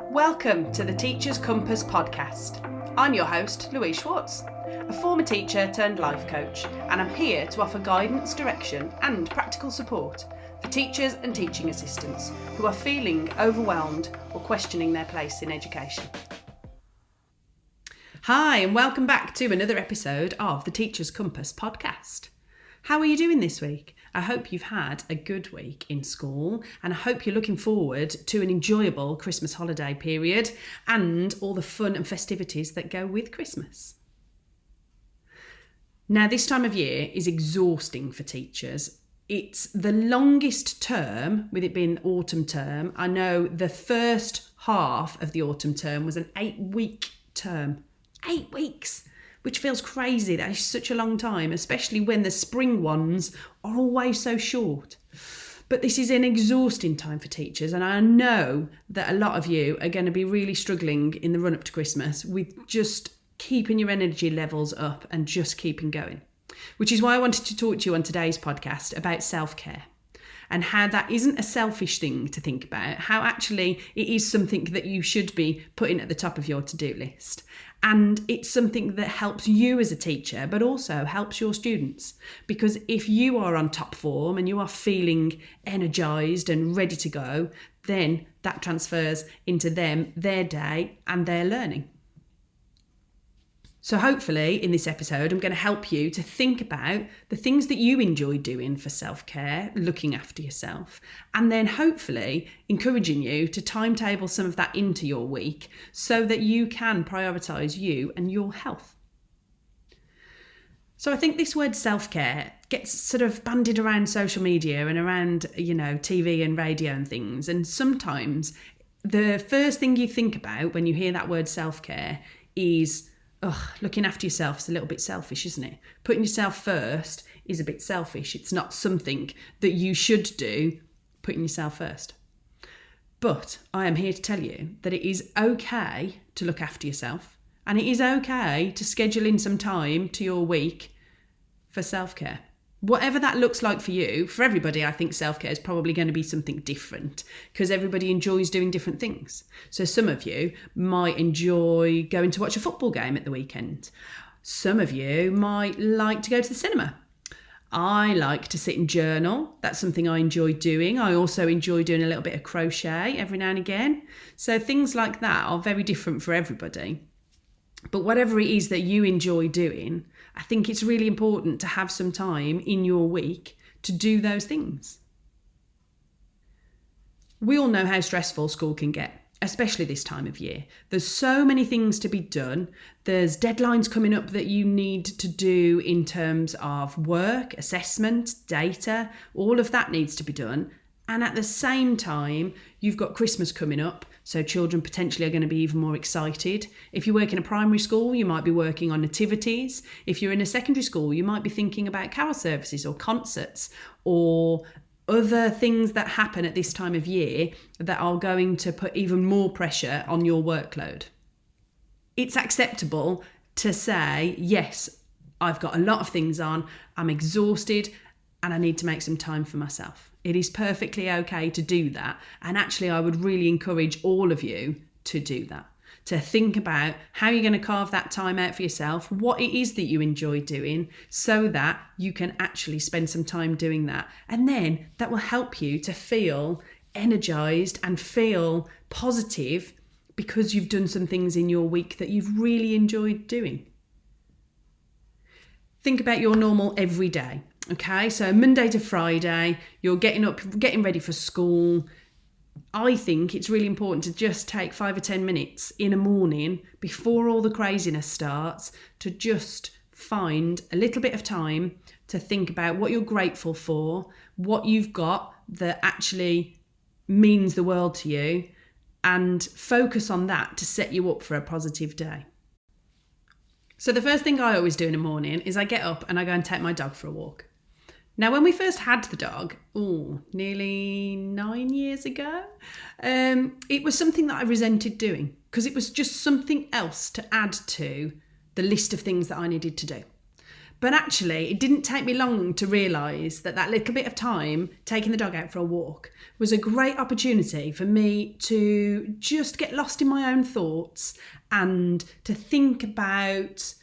Welcome to the Teacher's Compass podcast. I'm your host, Louise Schwartz, a former teacher turned life coach, and I'm here to offer guidance, direction and practical support for teachers and teaching assistants who are feeling overwhelmed or questioning their place in education. Hi, and welcome back to another episode of the Teacher's Compass podcast. How are you doing this week? I hope you've had a good week in school, and I hope you're looking forward to an enjoyable Christmas holiday period and all the fun and festivities that go with Christmas. Now, this time of year is exhausting for teachers. It's the longest term, with it being autumn term. I know the first half of the autumn term was an 8-week term. 8 weeks! Which feels crazy. That is such a long time, especially when the spring ones are always so short. But this is an exhausting time for teachers, and I know that a lot of you are going to be really struggling in the run-up to Christmas with just keeping your energy levels up and just keeping going. Which is why I wanted to talk to you on today's podcast about self-care and how that isn't a selfish thing to think about, how actually it is something that you should be putting at the top of your to-do list. And it's something that helps you as a teacher, but also helps your students. Because if you are on top form and you are feeling energised and ready to go, then that transfers into them, their day and their learning. So hopefully in this episode, I'm going to help you to think about the things that you enjoy doing for self-care, looking after yourself, and then hopefully encouraging you to timetable some of that into your week so that you can prioritise you and your health. So I think this word self-care gets sort of bandied around social media and around, TV and radio and things. And sometimes the first thing you think about when you hear that word self-care is looking after yourself is a little bit selfish, isn't it? Putting yourself first is a bit selfish. It's not something that you should do, putting yourself first. But I am here to tell you that it is okay to look after yourself, and it is okay to schedule in some time to your week for self-care. Whatever that looks like for you, for everybody, I think self-care is probably going to be something different because everybody enjoys doing different things. So some of you might enjoy going to watch a football game at the weekend. Some of you might like to go to the cinema. I like to sit and journal. That's something I enjoy doing. I also enjoy doing a little bit of crochet every now and again. So things like that are very different for everybody. But whatever it is that you enjoy doing, I think it's really important to have some time in your week to do those things. We all know how stressful school can get, especially this time of year. There's so many things to be done. There's deadlines coming up that you need to do in terms of work, assessment, data. All of that needs to be done. And at the same time, you've got Christmas coming up, so children potentially are going to be even more excited. If you work in a primary school, you might be working on nativities. If you're in a secondary school, you might be thinking about carol services or concerts or other things that happen at this time of year that are going to put even more pressure on your workload. It's acceptable to say, yes, I've got a lot of things on, I'm exhausted, and I need to make some time for myself. It is perfectly okay to do that. And actually, I would really encourage all of you to do that, to think about how you're going to carve that time out for yourself, what it is that you enjoy doing, so that you can actually spend some time doing that. And then that will help you to feel energized and feel positive because you've done some things in your week that you've really enjoyed doing. Think about your normal everyday. Okay, so Monday to Friday, you're getting up, getting ready for school. I think it's really important to just take 5 or 10 minutes in a morning before all the craziness starts to just find a little bit of time to think about what you're grateful for, what you've got that actually means the world to you, and focus on that to set you up for a positive day. So the first thing I always do in the morning is I get up and I go and take my dog for a walk. Now, when we first had the dog, nearly 9 years ago, it was something that I resented doing because it was just something else to add to the list of things that I needed to do. But actually, it didn't take me long to realise that little bit of time taking the dog out for a walk was a great opportunity for me to just get lost in my own thoughts and to think about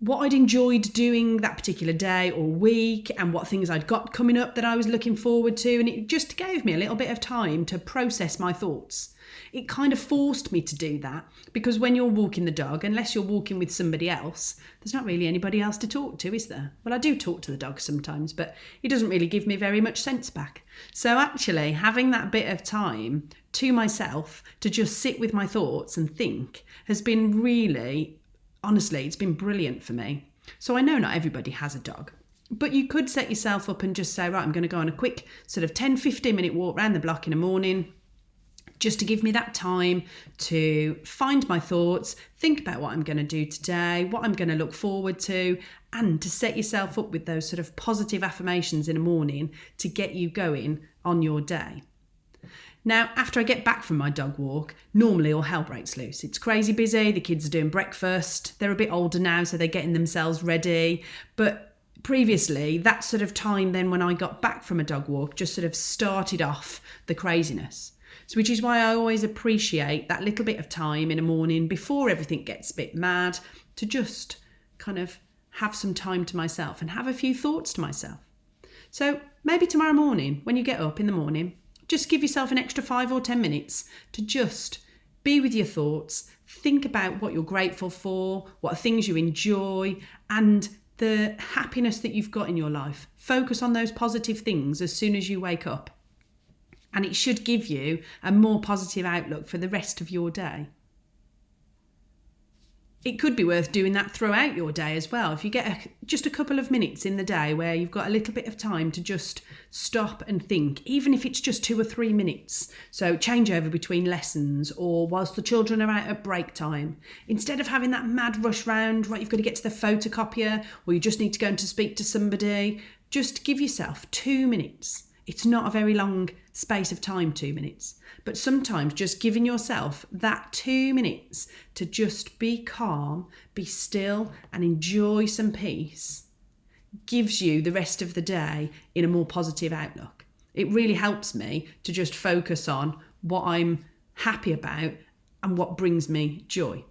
what I'd enjoyed doing that particular day or week and what things I'd got coming up that I was looking forward to. And it just gave me a little bit of time to process my thoughts. It kind of forced me to do that because when you're walking the dog, unless you're walking with somebody else, there's not really anybody else to talk to, is there? Well, I do talk to the dog sometimes, but it doesn't really give me very much sense back. So actually having that bit of time to myself to just sit with my thoughts and think has been really, honestly, it's been brilliant for me. So I know not everybody has a dog, but you could set yourself up and just say, right, I'm going to go on a quick sort of 10-15 minute walk around the block in the morning, just to give me that time to find my thoughts, think about what I'm going to do today, what I'm going to look forward to, and to set yourself up with those sort of positive affirmations in the morning to get you going on your day. Now, after I get back from my dog walk, normally all hell breaks loose. It's crazy busy, the kids are doing breakfast, they're a bit older now, so they're getting themselves ready. But previously, that sort of time then when I got back from a dog walk just sort of started off the craziness. So which is why I always appreciate that little bit of time in the morning before everything gets a bit mad to just kind of have some time to myself and have a few thoughts to myself. So maybe tomorrow morning, when you get up in the morning, just give yourself an extra 5 or 10 minutes to just be with your thoughts, think about what you're grateful for, what things you enjoy, and the happiness that you've got in your life. Focus on those positive things as soon as you wake up. And it should give you a more positive outlook for the rest of your day. It could be worth doing that throughout your day as well. If you get just a couple of minutes in the day where you've got a little bit of time to just stop and think, even if it's just 2 or 3 minutes. So change over between lessons or whilst the children are out at break time. Instead of having that mad rush round, right, you've got to get to the photocopier or you just need to go in to speak to somebody, just give yourself 2 minutes. It's not a very long space of time, 2 minutes, but sometimes just giving yourself that 2 minutes to just be calm, be still and enjoy some peace gives you the rest of the day in a more positive outlook. It really helps me to just focus on what I'm happy about and what brings me joy.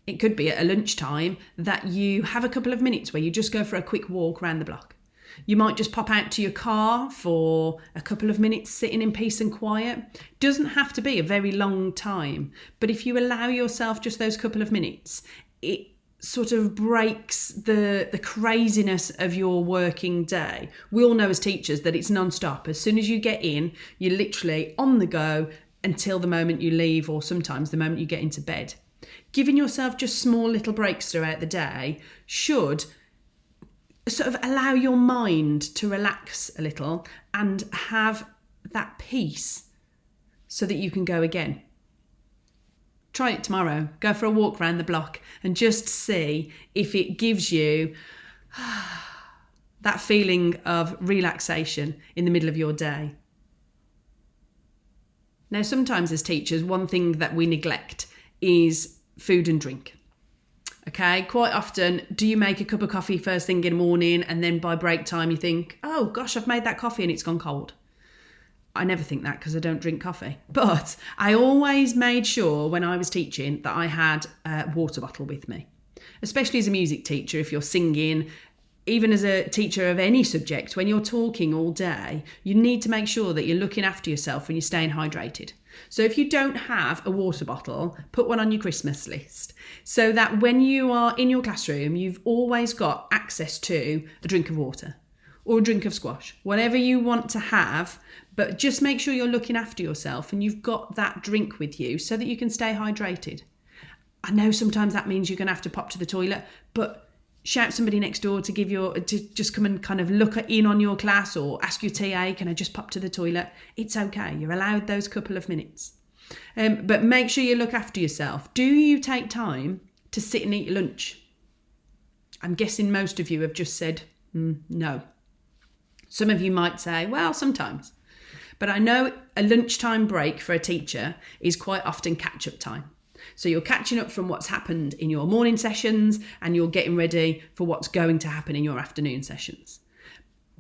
It could be at a lunchtime that you have a couple of minutes where you just go for a quick walk around the block. You might just pop out to your car for a couple of minutes sitting in peace and quiet. Doesn't have to be a very long time, but if you allow yourself just those couple of minutes, it sort of breaks the craziness of your working day. We all know as teachers that it's non-stop. As soon as you get in, you're literally on the go until the moment you leave or sometimes the moment you get into bed. Giving yourself just small little breaks throughout the day should sort of allow your mind to relax a little and have that peace so that you can go again. Try it tomorrow. Go for a walk around the block and just see if it gives you that feeling of relaxation in the middle of your day. Now, sometimes as teachers, one thing that we neglect is food and drink. Okay, quite often, do you make a cup of coffee first thing in the morning and then by break time you think, oh gosh, I've made that coffee and it's gone cold? I never think that because I don't drink coffee. But I always made sure when I was teaching that I had a water bottle with me, especially as a music teacher. If you're singing, even as a teacher of any subject, when you're talking all day, you need to make sure that you're looking after yourself and you're staying hydrated. So if you don't have a water bottle, put one on your Christmas list so that when you are in your classroom, you've always got access to a drink of water or a drink of squash, whatever you want to have, but just make sure you're looking after yourself and you've got that drink with you so that you can stay hydrated. I know sometimes that means you're going to have to pop to the toilet, but shout somebody next door to just come and kind of look in on your class or ask your TA, can I just pop to the toilet? It's okay. You're allowed those couple of minutes. But make sure you look after yourself. Do you take time to sit and eat lunch? I'm guessing most of you have just said no. Some of you might say, well, sometimes. But I know a lunchtime break for a teacher is quite often catch-up time. So you're catching up from what's happened in your morning sessions and you're getting ready for what's going to happen in your afternoon sessions.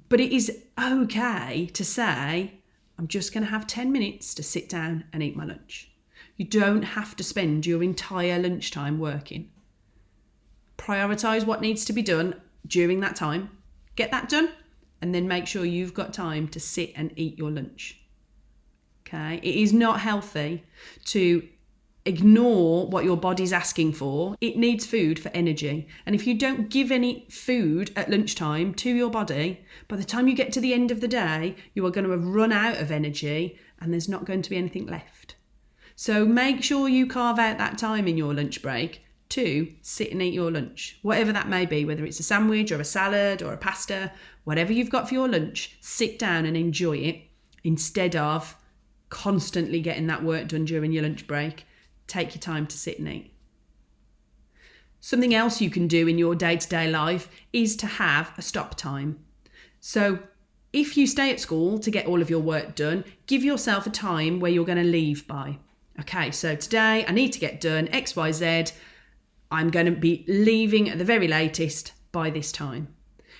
But it is okay to say, I'm just going to have 10 minutes to sit down and eat my lunch. You don't have to spend your entire lunchtime working. Prioritise what needs to be done during that time. Get that done, and then make sure you've got time to sit and eat your lunch. Okay? It is not healthy to ignore what your body's asking for. It needs food for energy. And if you don't give any food at lunchtime to your body, by the time you get to the end of the day, you are going to have run out of energy and there's not going to be anything left. So make sure you carve out that time in your lunch break to sit and eat your lunch, whatever that may be, whether it's a sandwich or a salad or a pasta, whatever you've got for your lunch, sit down and enjoy it instead of constantly getting that work done during your lunch break. Take your time to sit and eat. Something else you can do in your day-to-day life is to have a stop time. So if you stay at school to get all of your work done, give yourself a time where you're going to leave by. Okay, so today I need to get done X, Y, Z. I'm going to be leaving at the very latest by this time.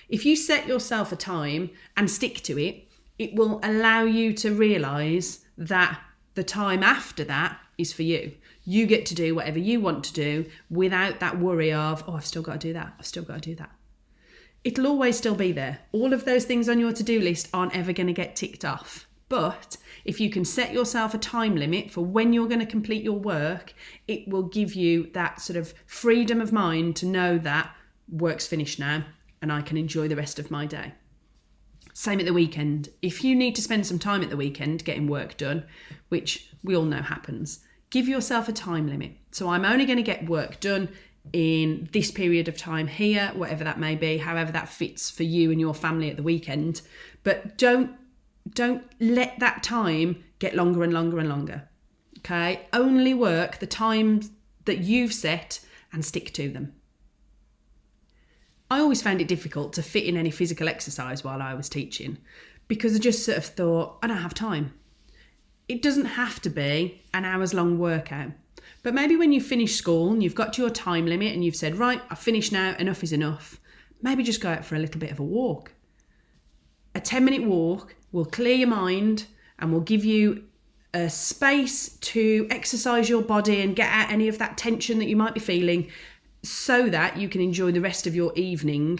If you set yourself a time and stick to it, it will allow you to realise that the time after that is for you. You get to do whatever you want to do without that worry of, I've still got to do that. I've still got to do that. It'll always still be there. All of those things on your to-do list aren't ever going to get ticked off. But if you can set yourself a time limit for when you're going to complete your work, it will give you that sort of freedom of mind to know that work's finished now and I can enjoy the rest of my day. Same at the weekend. If you need to spend some time at the weekend getting work done, which we all know happens, give yourself a time limit. So I'm only going to get work done in this period of time here, whatever that may be, however that fits for you and your family at the weekend. But don't let that time get longer and longer and longer. Okay? Only work the times that you've set and stick to them. I always found it difficult to fit in any physical exercise while I was teaching because I just sort of thought, I don't have time. It doesn't have to be an hours long workout. But maybe when you finish school and you've got to your time limit and you've said, right, I've finished now, enough is enough. Maybe just go out for a little bit of a walk. A 10-minute walk will clear your mind and will give you a space to exercise your body and get out any of that tension that you might be feeling so that you can enjoy the rest of your evening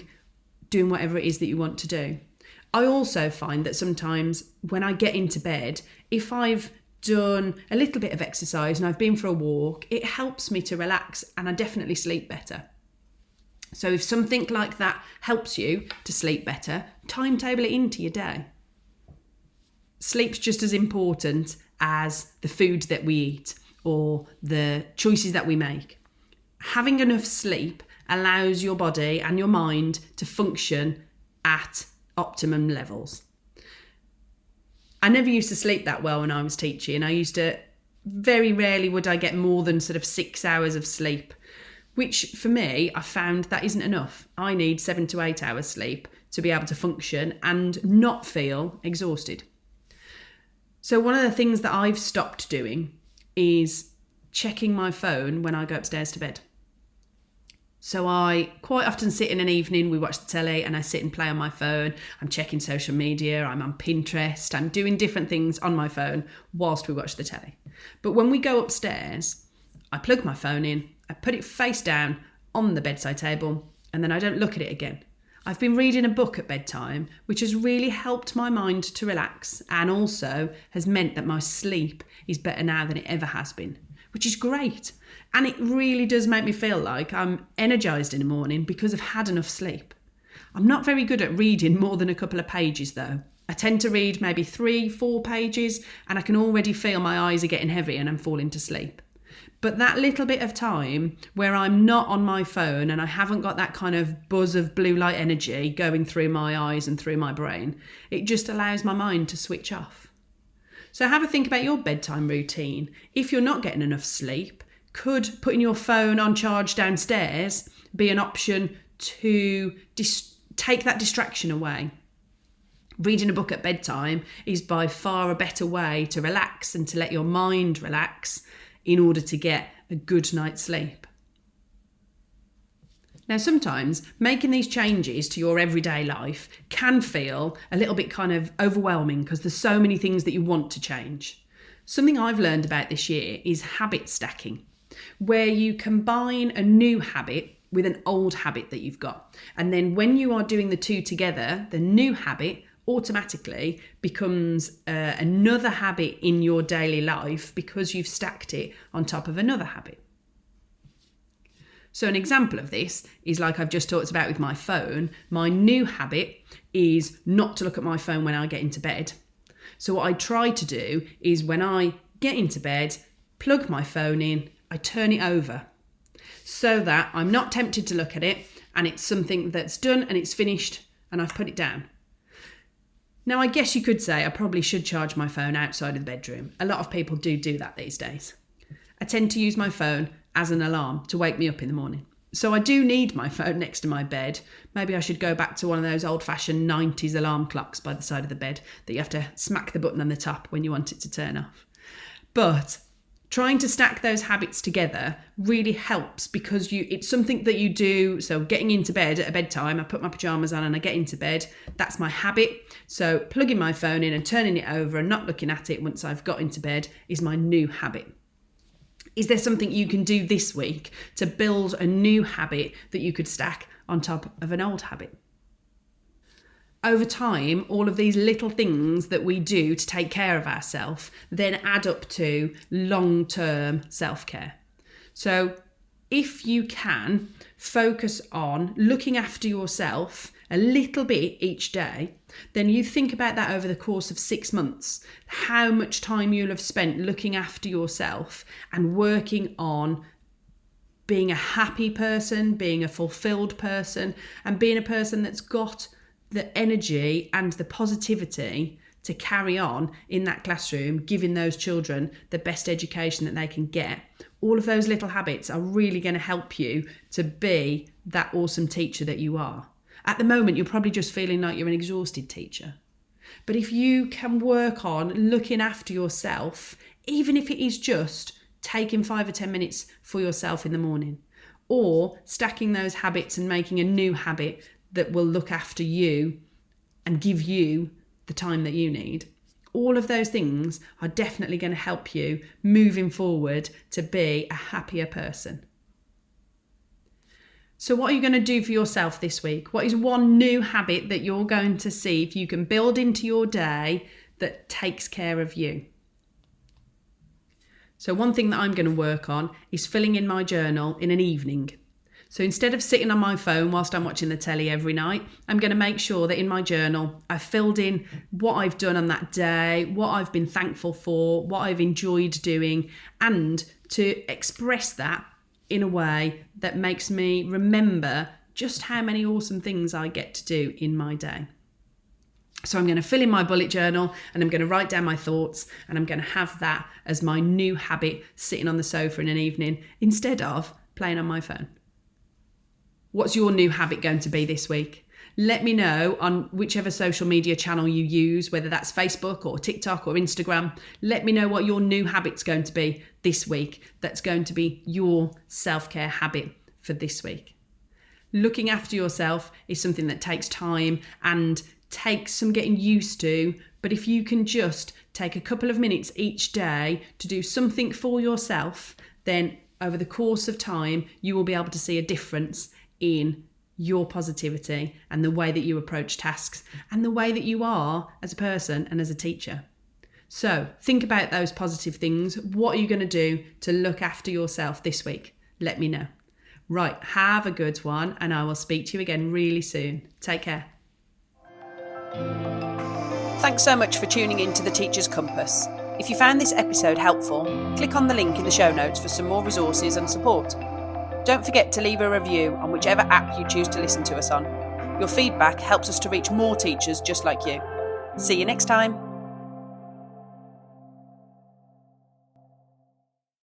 doing whatever it is that you want to do. I also find that sometimes when I get into bed, if I've done a little bit of exercise and I've been for a walk, it helps me to relax and I definitely sleep better. So if something like that helps you to sleep better, timetable it into your day. Sleep's just as important as the food that we eat or the choices that we make. Having enough sleep allows your body and your mind to function at optimum levels. I never used to sleep that well when I was teaching. Very rarely would I get more than sort of 6 hours of sleep, which for me, I found that isn't enough. I need 7 to 8 hours sleep to be able to function and not feel exhausted. So one of the things that I've stopped doing is checking my phone when I go upstairs to bed. So I quite often sit in an evening, we watch the telly and I sit and play on my phone. I'm checking social media, I'm on Pinterest, I'm doing different things on my phone whilst we watch the telly. But when we go upstairs, I plug my phone in, I put it face down on the bedside table and then I don't look at it again. I've been reading a book at bedtime, which has really helped my mind to relax and also has meant that my sleep is better now than it ever has been, which is great. And it really does make me feel like I'm energised in the morning because I've had enough sleep. I'm not very good at reading more than a couple of pages though. I tend to read maybe 3-4 pages and I can already feel my eyes are getting heavy and I'm falling to sleep. But that little bit of time where I'm not on my phone and I haven't got that kind of buzz of blue light energy going through my eyes and through my brain, it just allows my mind to switch off. So have a think about your bedtime routine. If you're not getting enough sleep, could putting your phone on charge downstairs be an option to take that distraction away? Reading a book at bedtime is by far a better way to relax and to let your mind relax in order to get a good night's sleep. Now, sometimes making these changes to your everyday life can feel a little bit kind of overwhelming because there's so many things that you want to change. Something I've learned about this year is habit stacking, where you combine a new habit with an old habit that you've got. And then when you are doing the two together, the new habit automatically becomes another habit in your daily life because you've stacked it on top of another habit. So an example of this is like I've just talked about with my phone. My new habit is not to look at my phone when I get into bed. So what I try to do is when I get into bed, plug my phone in, I turn it over so that I'm not tempted to look at it and it's something that's done and it's finished and I've put it down. Now, I guess you could say I probably should charge my phone outside of the bedroom. A lot of people do that these days. I tend to use my phone as an alarm to wake me up in the morning. So I do need my phone next to my bed. Maybe I should go back to one of those old-fashioned 90s alarm clocks by the side of the bed that you have to smack the button on the top when you want it to turn off. But trying to stack those habits together really helps because it's something that you do. So getting into bed at a bedtime, I put my pajamas on and I get into bed. That's my habit. So plugging my phone in and turning it over and not looking at it once I've got into bed is my new habit. Is there something you can do this week to build a new habit that you could stack on top of an old habit? Over time, all of these little things that we do to take care of ourselves then add up to long-term self-care. So if you can focus on looking after yourself a little bit each day, then you think about that over the course of 6 months, how much time you'll have spent looking after yourself and working on being a happy person, being a fulfilled person, and being a person that's got the energy and the positivity to carry on in that classroom, giving those children the best education that they can get. All of those little habits are really going to help you to be that awesome teacher that you are. At the moment, you're probably just feeling like you're an exhausted teacher. But if you can work on looking after yourself, even if it is just taking 5 or 10 minutes for yourself in the morning, or stacking those habits and making a new habit that will look after you and give you the time that you need, all of those things are definitely going to help you moving forward to be a happier person. So what are you going to do for yourself this week? What is one new habit that you're going to see if you can build into your day that takes care of you? So one thing that I'm going to work on is filling in my journal in an evening. So instead of sitting on my phone whilst I'm watching the telly every night, I'm going to make sure that in my journal, I've filled in what I've done on that day, what I've been thankful for, what I've enjoyed doing, and to express that in a way that makes me remember just how many awesome things I get to do in my day. So I'm going to fill in my bullet journal and I'm going to write down my thoughts and I'm going to have that as my new habit sitting on the sofa in an evening instead of playing on my phone. What's your new habit going to be this week? Let me know on whichever social media channel you use, whether that's Facebook or TikTok or Instagram. Let me know what your new habit's going to be this week. That's going to be your self-care habit for this week. Looking after yourself is something that takes time and takes some getting used to. But if you can just take a couple of minutes each day to do something for yourself, then over the course of time, you will be able to see a difference in your positivity and the way that you approach tasks and the way that you are as a person and as a teacher. So think about those positive things. What are you going to do to look after yourself this week? Let me know. Right, have a good one and I will speak to you again really soon. Take care. Thanks so much for tuning in to The Teacher's Compass. If you found this episode helpful, click on the link in the show notes for some more resources and support. Don't forget to leave a review on whichever app you choose to listen to us on. Your feedback helps us to reach more teachers just like you. See you next time.